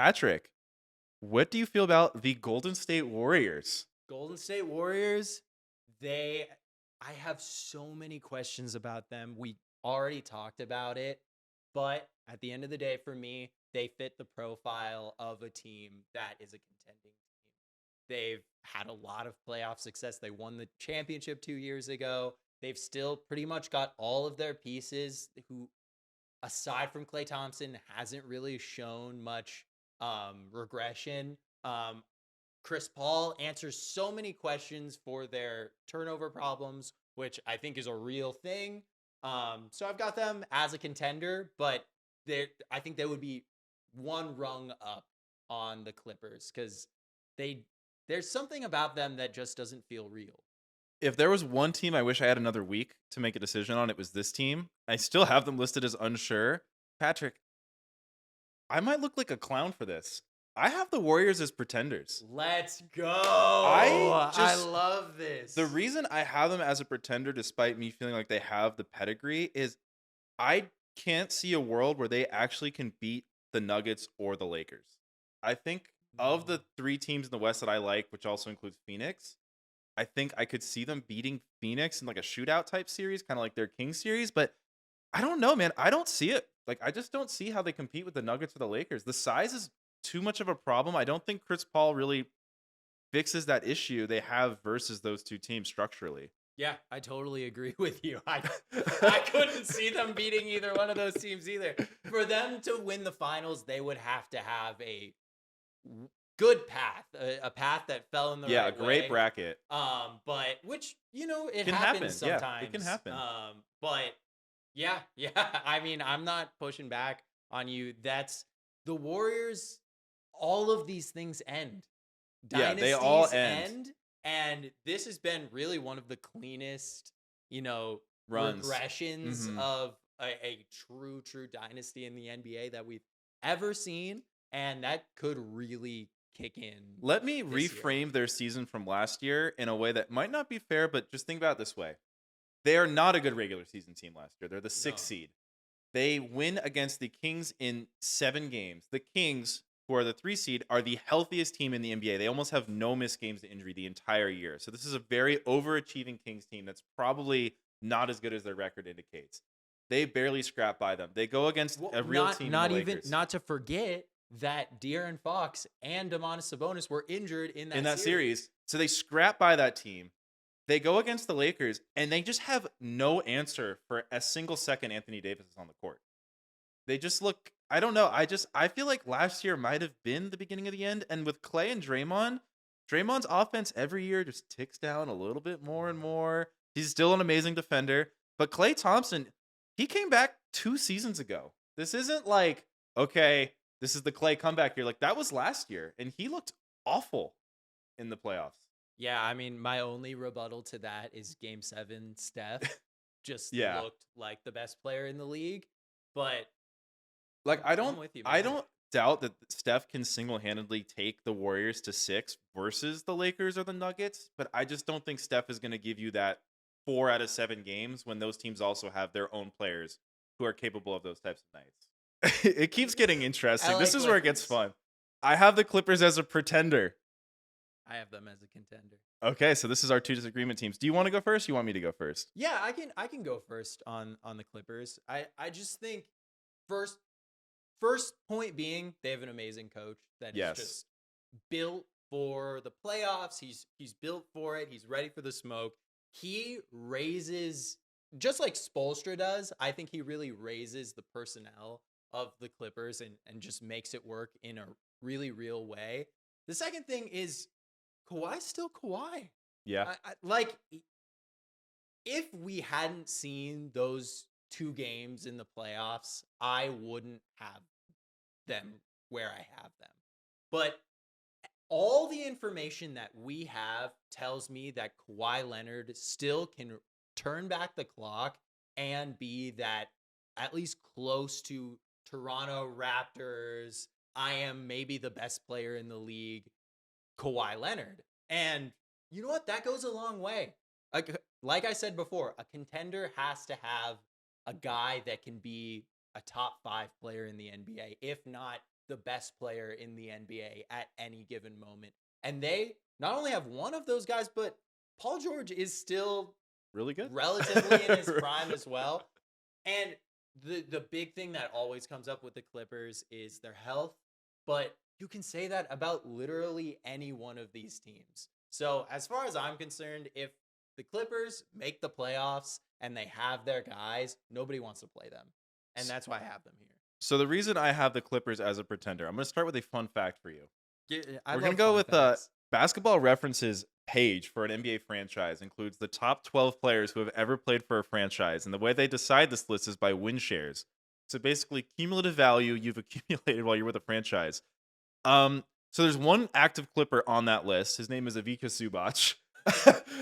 Patrick, what do you feel about the Golden State Warriors? Golden State Warriors, they I have so many questions about them. We already talked about it, but at the end of the day for me, they fit the profile of a team that is a contending team. They've had a lot of playoff success. They won the championship 2 years ago. They've still pretty much got all of their pieces who aside from Klay Thompson hasn't really shown much regression. Um Chris Paul answers so many questions for their turnover problems, which I think is a real thing. So I've got them as a contender, but I think they would be one rung up on the Clippers because they there's something about them that just doesn't feel real. If there was one team I wish I had another week to make a decision on, it was this team. I still have them listed as unsure. Patrick, I might look like a clown for this. I have the Warriors as pretenders. Let's go. I love this. The reason I have them as a pretender, despite me feeling like they have the pedigree, is I can't see a world where they actually can beat the Nuggets or the Lakers. I think of the three teams in the West that I like, which also includes Phoenix, I think I could see them beating Phoenix in like a shootout type series, kind of like their Kings series. But I don't know, man. I don't see it. Like, I just don't see how they compete with the Nuggets or the Lakers. The size is too much of a problem. I don't think Chris Paul really fixes that issue they have versus those two teams structurally. Yeah, I totally agree with you. I couldn't see them beating either one of those teams either. For them to win the finals, they would have to have a good path, a path that fell in the Yeah, right a great way. bracket. But which it Can happens happen. Yeah, sometimes. it can happen. But yeah. I mean, I'm not pushing back on you. That's the Warriors. All of these things end. Yeah, they all Dynasties end. and this has been really one of the cleanest, Runs. regressions Mhm. of a true dynasty in the NBA that we've ever seen, and that could really kick in. Let me this year. reframe their season from last year in a way that might not be fair, but just think about it this way. They are not a good regular season team last year. They're the sixth No. seed. They win against the Kings in 7 games. The Kings, who are the 3 seed, are the healthiest team in the NBA. They almost have no missed games to injury the entire year. So this is a very overachieving Kings team that's probably not as good as their record indicates. They barely scrap by them. They go against a real team. Not in the even Lakers. not to forget that De'Aaron Fox and Domantas Sabonis were injured in that series. So they scrap by that team. They go against the Lakers, and they just have no answer for a single second Anthony Davis is on the court. They just look, I don't know. I feel like last year might have been the beginning of the end. And with Clay and Draymond's offense every year just ticks down a little bit more and more. He's still an amazing defender. But Klay Thompson, he came back 2 seasons ago. This isn't like, okay, this is the Clay comeback year. Like, that was last year, and he looked awful in the playoffs. Yeah, I mean, my only rebuttal to that is Game 7 Steph just Yeah. looked like the best player in the league. But Like, I I'm with you, I man. don't doubt that Steph can single-handedly take the Warriors to 6 versus the Lakers or the Nuggets, but I just don't think Steph is going to give you that 4 out of 7 games when those teams also have their own players who are capable of those types of nights. It keeps getting interesting. This like is where it gets Clippers. fun. I have the Clippers as a pretender. I have them as a contender. Okay, so this is our 2 disagreement teams. Do you want to go first? You want me to go first? Yeah, I can go first on the Clippers. I just think first point being they have an amazing coach that Yes. is just built for the playoffs. He's built for it. He's ready for the smoke. He raises just like Spoelstra does. I think he really raises the personnel of the Clippers and just makes it work in a really real way. The second thing is Kawhi's still Kawhi. Yeah. Like, if we hadn't seen those 2 games in the playoffs, I wouldn't have them where I have them. But all the information that we have tells me that Kawhi Leonard still can turn back the clock and be that at least close to Toronto Raptors, I am maybe the best player in the league, Kawhi Leonard. And you know what? That goes a long way. Like I said before, a contender has to have a guy that can be a top 5 player in the NBA, if not the best player in the NBA at any given moment. And they not only have one of those guys, but Paul George is still Really good. relatively in his prime as well. And the big thing that always comes up with the Clippers is their health, but you can say that about literally any one of these teams. So as far as I'm concerned, if the Clippers make the playoffs and they have their guys, nobody wants to play them. And that's why I have them here. So the reason I have the Clippers as a pretender, I'm going to start with a fun fact for you. I We're going to go with Basketball References page for an NBA franchise includes the top 12 players who have ever played for a franchise. And the way they decide this list is by win shares. So basically, cumulative value you've accumulated while you're with a franchise. So there's one active Clipper on that list. His name is Ivica Zubac.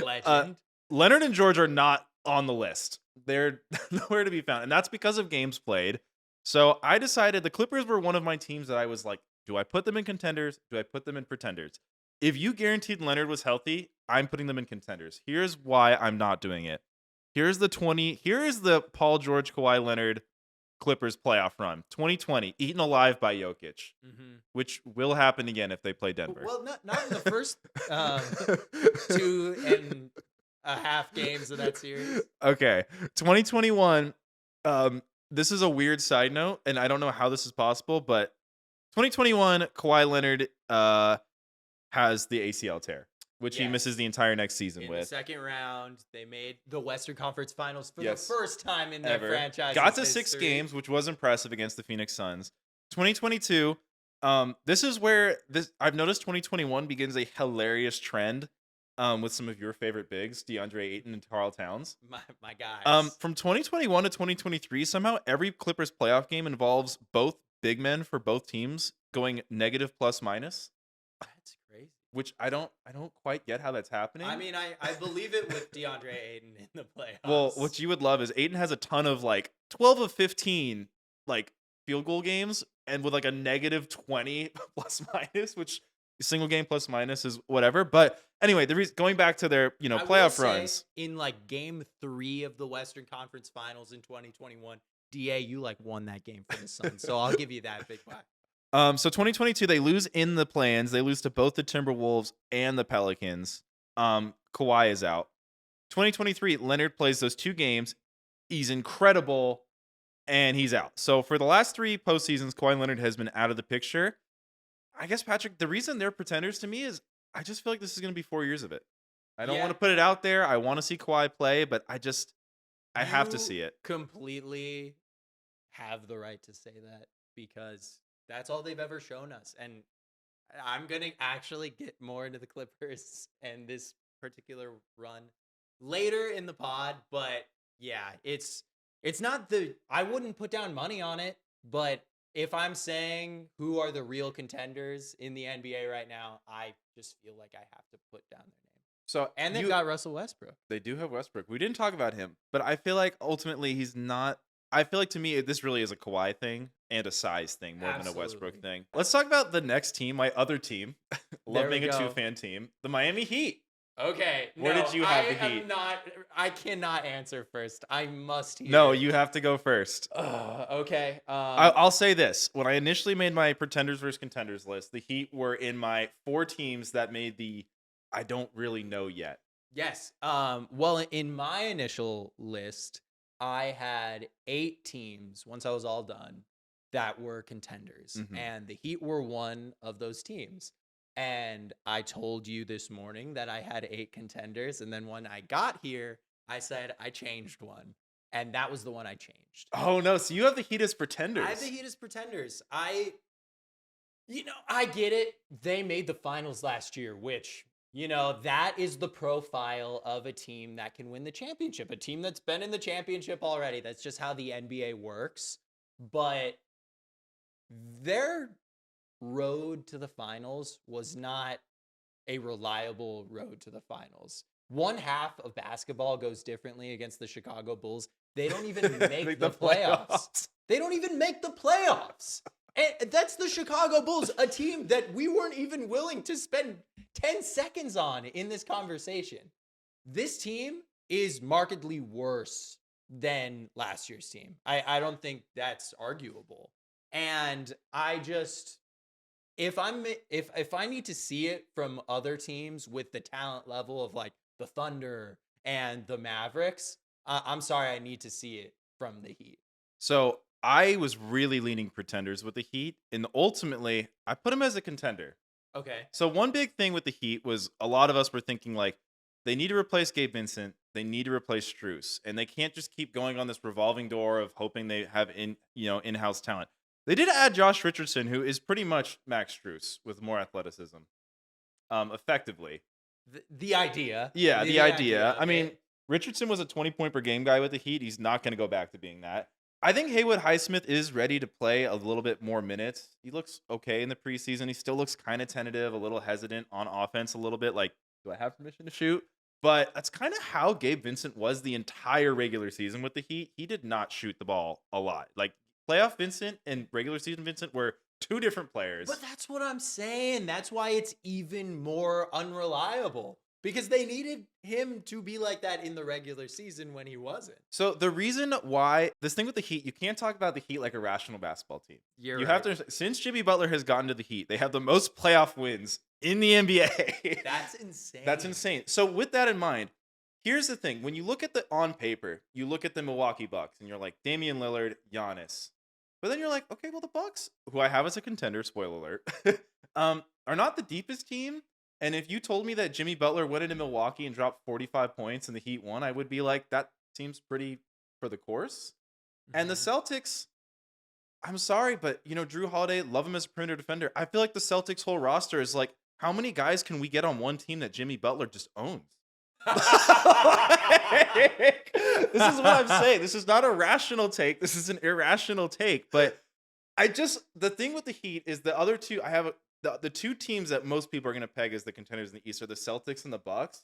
Legend. Leonard and George are not on the list. They're nowhere to be found. And that's because of games played. So I decided the Clippers were one of my teams that I was like, do I put them in contenders? Do I put them in pretenders? If you guaranteed Leonard was healthy, I'm putting them in contenders. Here's why I'm not doing it. Here is the Paul George, Kawhi Leonard Clippers playoff run. 2020, eaten alive by Jokic, which will happen again if they play Denver. Well, not in the first 2.5 games of that series. Okay. 2021, this is a weird side note, and I don't know how this is possible, but 2021, Kawhi Leonard has the ACL tear, which he misses the entire next season in with. The second round, they made the Western Conference Finals for the first time in their franchise. Got to 6 games, which was impressive against the Phoenix Suns. 2022, this is where I've noticed 2021 begins a hilarious trend with some of your favorite bigs, DeAndre Ayton and Karl Towns. My guys. From 2021 to 2023, somehow every Clippers playoff game involves both big men for both teams going negative plus minus. That's crazy. Which I don't quite get how that's happening. I mean, I believe it with DeAndre Ayton in the playoffs. Well, what you would love is Ayton has a ton of like 12 of 15 like field goal games and with like a negative 20 plus minus, which single game plus minus is whatever. But anyway, the reason going back to their playoff runs in like game 3 of the Western Conference Finals in 2021, DA, you like won that game for the Suns, so I'll give you that big buy. So 2022, they lose in the plans. They lose to both the Timberwolves and the Pelicans. Kawhi is out. 2023, Leonard plays those 2 games. He's incredible, and he's out. So for the last 3 postseasons, Kawhi Leonard has been out of the picture. I guess, Patrick, the reason they're pretenders to me is I just feel like this is going to be 4 years of it. I don't want to put it out there. I want to see Kawhi play, but I have to see it. Completely have the right to say that because that's all they've ever shown us. And I'm going to actually get more into the Clippers and this particular run later in the pod. But yeah, it's not I wouldn't put down money on it. But if I'm saying who are the real contenders in the NBA right now, I just feel like I have to put down their name. So and they've got Russell Westbrook. They do have Westbrook. We didn't talk about him, but I feel like ultimately he's not. I feel like to me this really is a Kawhi thing and a size thing more than a Westbrook thing. Let's talk about the next team, my other team. Love being a 2-fan team, the Miami Heat. Okay, where did you have the Heat? I cannot answer first. I must hear. No, you have to go first. Okay. I'll say this: when I initially made my pretenders versus contenders list, the Heat were in my 4 teams that made the I don't really know yet. Yes. Well, in my initial list, I had 8 teams once I was all done that were contenders, and the Heat were one of those teams. And I told you this morning that I had 8 contenders, and then when I got here, I said I changed one, and that was the one I changed. Oh no! So you have the Heat as pretenders. I have the Heat as pretenders. I get it. They made the finals last year, which that is the profile of a team that can win the championship, a team that's been in the championship already. That's just how the NBA works. But their road to the finals was not a reliable road to the finals. One half of basketball goes differently against the Chicago Bulls. They don't even make the playoffs. They don't even make the playoffs. And that's the Chicago Bulls, a team that we weren't even willing to spend 10 seconds on in this conversation. This team is markedly worse than last year's team. I don't think that's arguable. And I just if I need to see it from other teams with the talent level of like the Thunder and the Mavericks, I'm sorry, I need to see it from the Heat. So I was really leaning pretenders with the Heat, and ultimately I put them as a contender. Okay. So one big thing with the Heat was a lot of us were thinking like they need to replace Gabe Vincent, they need to replace Struess, and they can't just keep going on this revolving door of hoping they have in-house talent. They did add Josh Richardson, who is pretty much Max Struess with more athleticism, effectively. The idea. Yeah, the idea. of I mean, it. Richardson was a 20-point per game guy with the Heat. He's not going to go back to being that. I think Haywood Highsmith is ready to play a little bit more minutes. He looks okay in the preseason. He still looks kind of tentative, a little hesitant on offense, a little bit like, do I have permission to shoot? But that's kind of how Gabe Vincent was the entire regular season with the Heat. He did not shoot the ball a lot. Like playoff Vincent and regular season Vincent were two different players. But that's what I'm saying. That's why it's even more unreliable because they needed him to be like that in the regular season when he wasn't. So the reason why this thing with the Heat, you can't talk about the Heat like a rational basketball team. You have to since Jimmy Butler has gotten to the Heat, they have the most playoff wins in the NBA. That's insane. That's insane. So with that in mind, here's the thing: when you look at the on paper, you look at the Milwaukee Bucks, and you're like Damian Lillard, Giannis, but then you're like, okay, well the Bucks, who I have as a contender, spoiler alert, are not the deepest team. And if you told me that Jimmy Butler went into Milwaukee and dropped 45 points and the Heat won, I would be like, that seems pretty for the course. And the Mhm. Celtics, I'm sorry, but Drew Holiday, love him as a perimeter defender. I feel like the Celtics whole roster is like, how many guys can we get on one team that Jimmy Butler just owns? Like, this is what I'm saying. This is not a rational take. This is an irrational take. But the thing with the Heat is the other two. I have the two teams that most people are going to peg as the contenders in the East are the Celtics and the Bucks.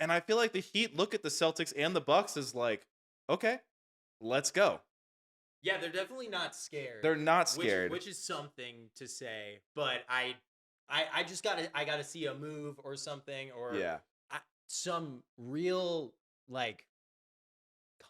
And I feel like the Heat look at the Celtics and the Bucks as like, okay, let's go. Yeah, they're definitely not scared. They're not scared. Which is something to say, but I just gotta see a move or something or Yeah. some real like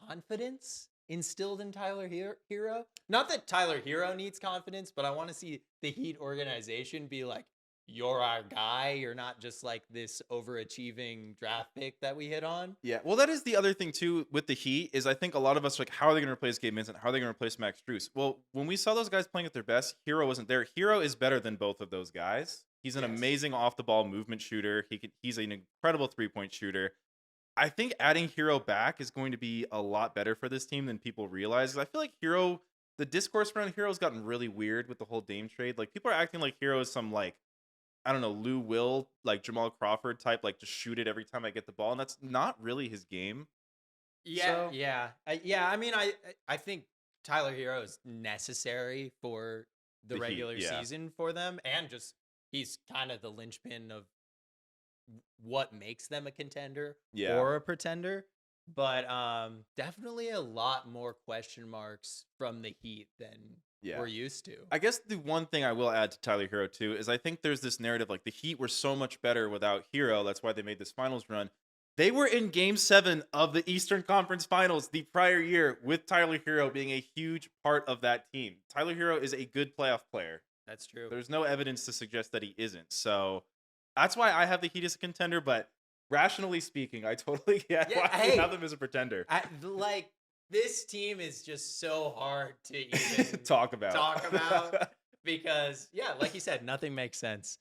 confidence instilled in Tyler Hero. Not that Tyler Hero needs confidence, but I want to see the Heat organization be like, you're our guy. You're not just like this overachieving draft pick that we hit on. Yeah, well, that is the other thing too with the Heat is I think a lot of us are like, how are they going to replace Gabe Vincent? How are they going to replace Max Strus? Well, when we saw those guys playing at their best, Hero wasn't there. Hero is better than both of those guys. He's an Yes. amazing off the ball movement shooter. He's an incredible 3-point shooter. I think adding Hero back is going to be a lot better for this team than people realize. 'Cause I feel like the discourse around Hero has gotten really weird with the whole Dame trade. Like people are acting like Hero is some like I don't know, Lou Will, like Jamal Crawford type, like just shoot it every time I get the ball. And that's not really his game. Yeah, So- yeah, I mean, I think Tyler Hero is necessary for the The Heat, regular yeah. season for them, and just he's kind of the linchpin of what makes them a contender Yeah. or a pretender. But definitely a lot more question marks from the Heat than Yeah. we're used to. I guess the one thing I will add to Tyler Hero too is I think there's this narrative like the Heat were so much better without Hero. That's why they made this finals run. They were in game 7 of the Eastern Conference Finals the prior year with Tyler Hero being a huge part of that team. Tyler Hero is a good playoff player. That's true. There's no evidence to suggest that he isn't. So that's why I have the Heat as a contender, but rationally speaking, I totally get Yeah, why hey. you have them as a pretender. Like this team is just so hard to even Talk about. because yeah, like you said, nothing makes sense.